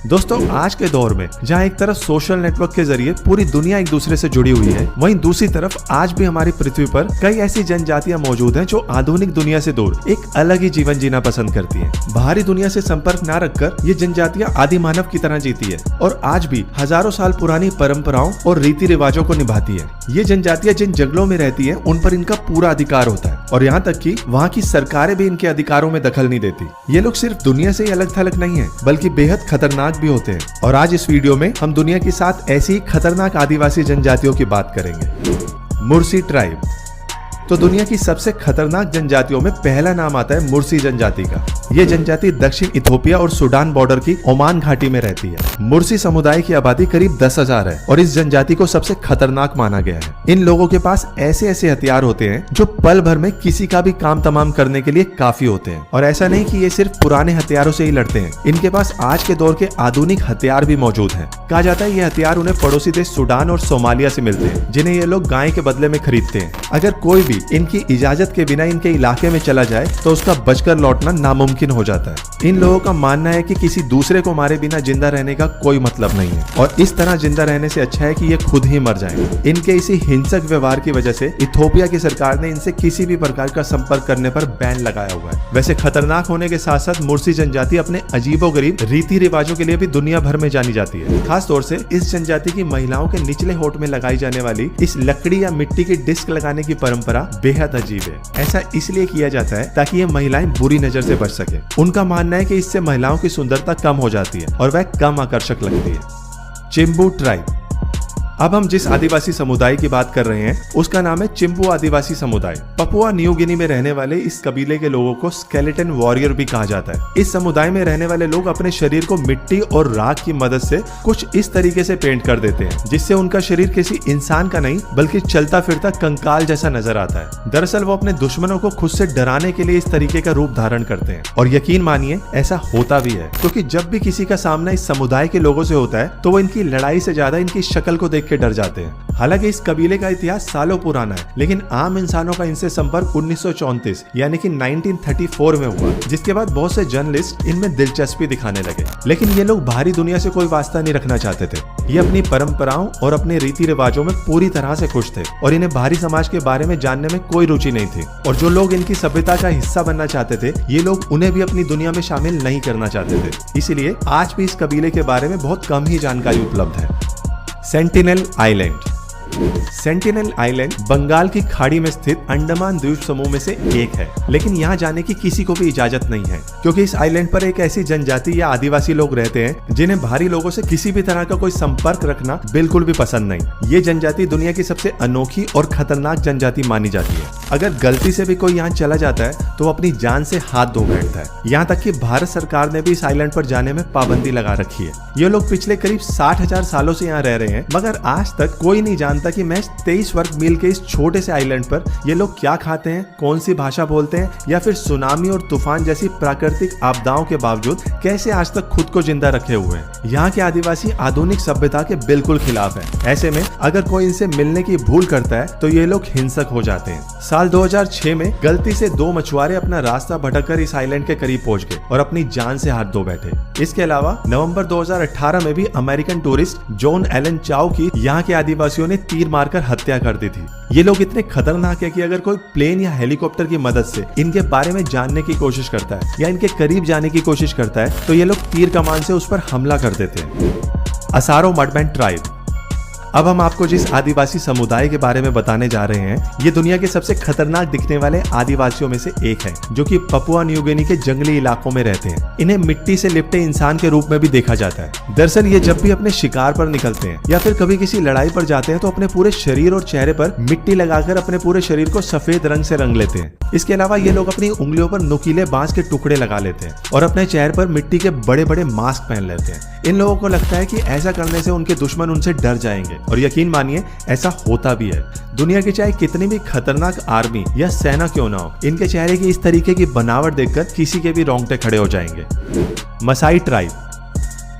दोस्तों आज के दौर में जहाँ एक तरफ सोशल नेटवर्क के जरिए पूरी दुनिया एक दूसरे से जुड़ी हुई है, वहीं दूसरी तरफ आज भी हमारी पृथ्वी पर कई ऐसी जनजातियां मौजूद हैं जो आधुनिक दुनिया से दूर एक अलग ही जीवन जीना पसंद करती हैं। बाहरी दुनिया से संपर्क न रखकर ये जनजातियां आदि मानव की तरह जीती है और आज भी हजारों साल पुरानी परंपराओं और रीति रिवाजों को निभाती है। ये जनजातियां जिन जंगलों में रहती है उन पर इनका पूरा अधिकार होता है और यहाँ तक कि वहाँ की सरकारें भी इनके अधिकारों में दखल नहीं देती। ये लोग सिर्फ दुनिया से ही अलग थलग नहीं है बल्कि बेहद खतरनाक भी होते हैं और आज इस वीडियो में हम दुनिया की 7 ऐसी ही खतरनाक आदिवासी जनजातियों की बात करेंगे। मुर्सी ट्राइब। तो दुनिया की सबसे खतरनाक जनजातियों में पहला नाम आता है मुर्सी जनजाति का। यह जनजाति दक्षिण इथोपिया और सूडान बॉर्डर की ओमान घाटी में रहती है। मुर्सी समुदाय की आबादी करीब 10,000 है और इस जनजाति को सबसे खतरनाक माना गया है। इन लोगों के पास ऐसे ऐसे हथियार होते हैं जो पल भर में किसी का भी काम तमाम करने के लिए काफी होते हैं। और ऐसा नहीं कि ये सिर्फ पुराने हथियारों से ही लड़ते हैं, इनके पास आज के दौर के आधुनिक हथियार भी मौजूद हैं। कहा जाता है ये हथियार उन्हें पड़ोसी देश सूडान और सोमालिया से मिलते हैं, जिन्हें ये लोग गाय के बदले में खरीदते हैं। अगर कोई भी इनकी इजाजत के बिना इनके इलाके में चला जाए तो उसका बचकर लौटना नामुमकिन हो जाता है। इन लोगों का मानना है कि किसी दूसरे को मारे बिना जिंदा रहने का कोई मतलब नहीं है और इस तरह जिंदा रहने से अच्छा है कि ये खुद ही मर जाएं। इनके इसी हिंसक व्यवहार की वजह से इथोपिया की सरकार ने इनसे किसी भी प्रकार का संपर्क करने पर बैन लगाया हुआ है। वैसे खतरनाक होने के साथ साथ मुर्सी जनजाति अपने अजीबोगरीब रीति रिवाजों के लिए भी दुनिया भर में जानी जाती है। खास तौर से इस जनजाति की महिलाओं के निचले होठ में लगाई जाने वाली इस लकड़ी या मिट्टी की डिस्क लगाने की परंपरा बेहद अजीब है। ऐसा इसलिए किया जाता है ताकि ये महिलाएं बुरी नजर से बच सके। उनका मानना है कि इससे महिलाओं की सुंदरता कम हो जाती है और वह कम आकर्षक लगती है। चिम्बू ट्राइब। अब हम जिस आदिवासी समुदाय की बात कर रहे हैं उसका नाम है चिम्बू आदिवासी समुदाय। पपुआ न्यू गिनी में रहने वाले इस कबीले के लोगों को स्केलेटन वॉरियर भी कहा जाता है। इस समुदाय में रहने वाले लोग अपने शरीर को मिट्टी और राख की मदद से कुछ इस तरीके से पेंट कर देते हैं जिससे उनका शरीर किसी इंसान का नहीं बल्कि चलता फिरता कंकाल जैसा नजर आता है। दरअसल वो अपने दुश्मनों को खुद से डराने के लिए इस तरीके का रूप धारण करते हैं और यकीन मानिए ऐसा होता भी है, क्योंकि जब भी किसी का सामना इस समुदाय के लोगों से होता है तो वो इनकी लड़ाई से ज्यादा इनकी शक्ल को देख के डर जाते हैं। हालांकि इस कबीले का इतिहास सालों पुराना है, लेकिन आम इंसानों का इनसे संपर्क 1934 यानी कि 1934 में हुआ, जिसके बाद बहुत से जर्नलिस्ट इनमें दिलचस्पी दिखाने लगे। लेकिन ये लोग बाहरी दुनिया से कोई वास्ता नहीं रखना चाहते थे। ये अपनी परंपराओं और अपने रीति रिवाजों में पूरी तरह से खुश थे और इन्हें बाहरी समाज के बारे में जानने में कोई रुचि नहीं थी। और जो लोग इनकी सभ्यता का हिस्सा बनना चाहते थे, ये लोग उन्हें भी अपनी दुनिया में शामिल नहीं करना चाहते थे। इसीलिए आज भी इस कबीले के बारे में बहुत कम ही जानकारी उपलब्ध है। Sentinel Island. Sentinel Island Bengal की खाड़ी में स्थित अंडमान द्वीप समूह में से एक है, लेकिन यहाँ जाने की किसी को भी इजाजत नहीं है, क्योंकि इस आइलैंड पर एक ऐसी जनजाति या आदिवासी लोग रहते हैं जिन्हें बाहरी लोगों से किसी भी तरह का कोई संपर्क रखना बिल्कुल भी पसंद नहीं। ये जनजाति दुनिया की सबसे अनोखी और खतरनाक जनजाति मानी जाती है। अगर गलती से भी कोई यहाँ चला जाता है तो अपनी जान से हाथ धो बैठता है। यहाँ तक कि भारत सरकार ने भी इस आइलैंड पर जाने में पाबंदी लगा रखी है। ये लोग पिछले करीब 60,000 सालों से यहाँ रह रहे हैं, मगर आज तक कोई नहीं जानता कि महज 23 वर्ग मील के इस छोटे से आइलैंड पर ये लोग क्या खाते हैं, कौन सी भाषा बोलते हैं या फिर सुनामी और तूफान जैसी प्राकृतिक आपदाओं के बावजूद कैसे आज तक खुद को जिंदा रखे हुए हैं। यहाँ के आदिवासी आधुनिक सभ्यता के बिल्कुल खिलाफ है। ऐसे में अगर कोई इनसे मिलने की भूल करता है तो ये लोग हिंसक हो जाते हैं। साल 2006 में गलती से 2 मछुआरे अपना रास्ता भटककर इस आइलैंड के करीब पहुंच गए और अपनी जान से हाथ धो बैठे। इसके अलावा नवंबर 2018 में भी अमेरिकन टूरिस्ट जॉन एलन चाओ की यहाँ के आदिवासियों ने तीर मारकर हत्या कर दी थी। ये लोग इतने खतरनाक है कि अगर कोई प्लेन या हेलीकॉप्टर की मदद से इनके बारे में जानने की कोशिश करता है या इनके करीब जाने की कोशिश करता है तो ये लोग तीर कमान से उस पर हमला कर देते हैं। असारो मडमैन ट्राइब। अब हम आपको जिस आदिवासी समुदाय के बारे में बताने जा रहे हैं ये दुनिया के सबसे खतरनाक दिखने वाले आदिवासियों में से एक है, जो कि पपुआ न्यू गिनी के जंगली इलाकों में रहते हैं। इन्हें मिट्टी से लिपटे इंसान के रूप में भी देखा जाता है। दरअसल ये जब भी अपने शिकार पर निकलते हैं या फिर कभी किसी लड़ाई पर जाते हैं तो अपने पूरे शरीर और चेहरे पर मिट्टी लगाकर अपने पूरे शरीर को सफेद रंग से रंग लेते हैं। इसके अलावा ये लोग अपनी उंगलियों पर नुकीले बांस के टुकड़े लगा लेते हैं और अपने चेहरे पर मिट्टी के बड़े बड़े मास्क पहन लेते हैं। इन लोगों को लगता है कि ऐसा करने से उनके दुश्मन उनसे डर जाएंगे और यकीन मानिए ऐसा होता भी है। दुनिया की चाहे कितनी भी खतरनाक आर्मी या सेना क्यों ना हो, इनके चेहरे की इस तरीके की बनावट देखकर किसी के भी रोंगटे खड़े हो जाएंगे। मसाई ट्राइब।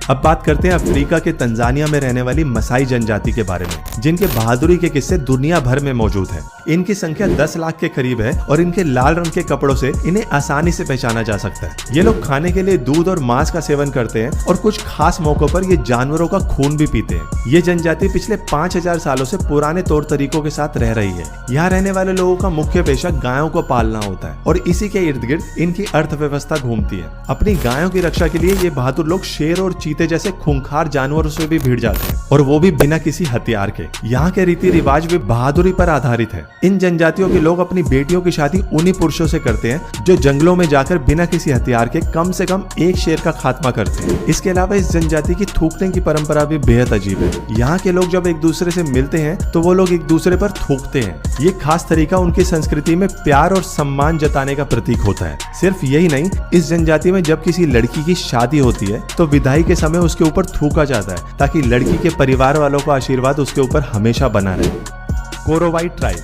अब बात करते हैं अफ्रीका के तंजानिया में रहने वाली मसाई जनजाति के बारे में, जिनके बहादुरी के किस्से दुनिया भर में मौजूद है। इनकी संख्या 10 लाख के करीब है और इनके लाल रंग के कपड़ों से इन्हें आसानी से पहचाना जा सकता है। ये लोग खाने के लिए दूध और मांस का सेवन करते हैं और कुछ खास मौकों पर ये जानवरों का खून भी पीते हैं। ये जनजाति पिछले 5000 सालों से पुराने तौर तरीकों के साथ रह रही है। यहाँ रहने वाले लोगों का मुख्य पेशा गायों को पालना होता है और इसी के इर्द गिर्द इनकी अर्थव्यवस्था घूमती है। अपनी गायों की रक्षा के लिए ये बहादुर लोग शेर और चीते जैसे खूंखार जानवरों से भी भिड़ जाते हैं, और वो भी बिना किसी हथियार के। यहाँ के रीति रिवाज भी बहादुरी पर आधारित है। इन जनजातियों के लोग अपनी बेटियों की शादी उन्हीं पुरुषों से करते हैं जो जंगलों में जाकर बिना किसी हथियार के कम से कम एक शेर का खात्मा करते हैं। इसके अलावा इस जनजाति की थूकने की परंपरा भी बेहद अजीब है। यहाँ के लोग जब एक दूसरे से मिलते हैं तो वो लोग एक दूसरे पर थूकते हैं। ये खास तरीका उनकी संस्कृति में प्यार और सम्मान जताने का प्रतीक होता है। सिर्फ यही नहीं, इस जनजाति में जब किसी लड़की की शादी होती है तो विदाई के समय उसके ऊपर थूका जाता है ताकि लड़की के परिवार वालों का आशीर्वाद उसके ऊपर हमेशा बना रहे। कोरोवाई ट्राइब।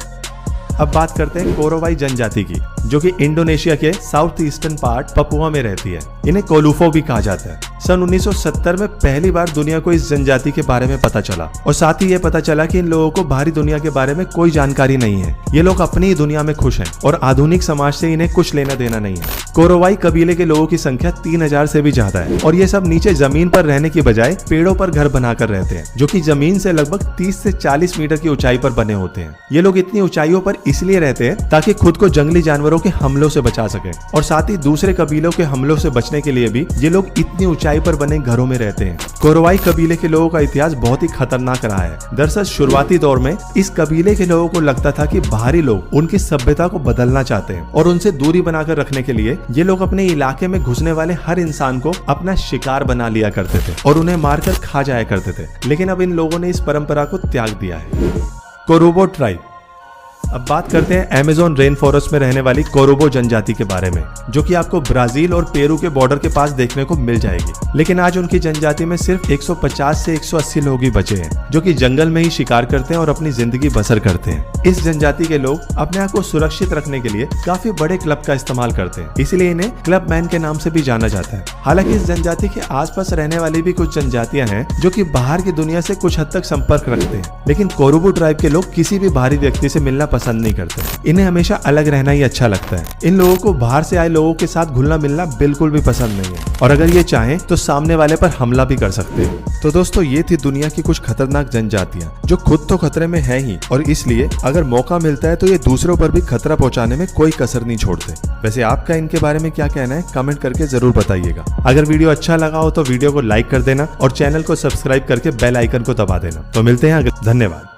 अब बात करते हैं कोरोवाई जनजाति की, जो कि इंडोनेशिया के साउथ ईस्टर्न पार्ट पपुआ में रहती है। इन्हें कोलूफो भी कहा जाता है। सन 1970 में पहली बार दुनिया को इस जनजाति के बारे में पता चला और साथ ही ये पता चला कि इन लोगों को बाहरी दुनिया के बारे में कोई जानकारी नहीं है। ये लोग अपनी ही दुनिया में खुश हैं और आधुनिक समाज से इन्हें कुछ लेना देना नहीं है। कोरोवाई कबीले के लोगों की संख्या 3000 से भी ज्यादा है और ये सब नीचे जमीन पर रहने की बजाय पेड़ों पर घर बनाकर रहते हैं, जो कि जमीन से लगभग 30 से 40 मीटर की ऊंचाई पर बने होते हैं। ये लोग इतनी ऊंचाइयों पर इसलिए रहते हैं ताकि खुद को जंगली जानवरों के हमलों से बचा सके, और साथ ही दूसरे कबीलों के हमलों से बचने के लिए भी ये लोग इतनी ऊंचाई पर बने घरों में रहते हैं। कोरोवाई कबीले के लोगों का इतिहास बहुत ही खतरनाक रहा है। दरअसल शुरुआती दौर में इस कबीले के लोगों को लगता था कि बाहरी लोग उनकी सभ्यता को बदलना चाहते हैं और उनसे दूरी बनाकर रखने के लिए ये लोग अपने इलाके में घुसने वाले हर इंसान को अपना शिकार बना लिया करते थे और उन्हें मारकर खा जाया करते थे। लेकिन अब इन लोगों ने इस परंपरा को त्याग दिया है। कोरोबो ट्राइब। अब बात करते हैं अमेज़न रेन फॉरेस्ट में रहने वाली कोरोबो जनजाति के बारे में, जो कि आपको ब्राजील और पेरू के बॉर्डर के पास देखने को मिल जाएगी। लेकिन आज उनकी जनजाति में सिर्फ 150 से 180 लोग ही बचे हैं, जो कि जंगल में ही शिकार करते हैं और अपनी जिंदगी बसर करते हैं। इस जनजाति के लोग अपने आप को सुरक्षित रखने के लिए काफी बड़े क्लब का इस्तेमाल करते हैं, इसलिए इन्हें क्लब मैन के नाम से भी जाना जाता है। हालांकि इस जनजाति के आसपास रहने वाली भी कुछ जनजातियां हैं जो कि बाहर की दुनिया से कुछ हद तक संपर्क रखते हैं, लेकिन कोरोबो ट्राइब के लोग किसी भी बाहरी व्यक्ति से मिलना पसंद नहीं करते। इन्हें हमेशा अलग रहना ही अच्छा लगता है। इन लोगों को बाहर से आए लोगों के साथ घुलना मिलना बिल्कुल भी पसंद नहीं है, और अगर ये चाहें तो सामने वाले पर हमला भी कर सकते हैं। तो दोस्तों, ये थी दुनिया की कुछ खतरनाक जनजातियां जो खुद तो खतरे में है ही, और इसलिए अगर मौका मिलता है तो ये दूसरों पर भी खतरा पहुंचाने में कोई कसर नहीं छोड़ते। वैसे आपका इनके बारे में क्या कहना है, कमेंट करके जरूर बताइएगा। अगर वीडियो अच्छा लगा हो तो वीडियो को लाइक कर देना और चैनल को सब्सक्राइब करके बेल आइकन को दबा देना। तो मिलते हैं, धन्यवाद।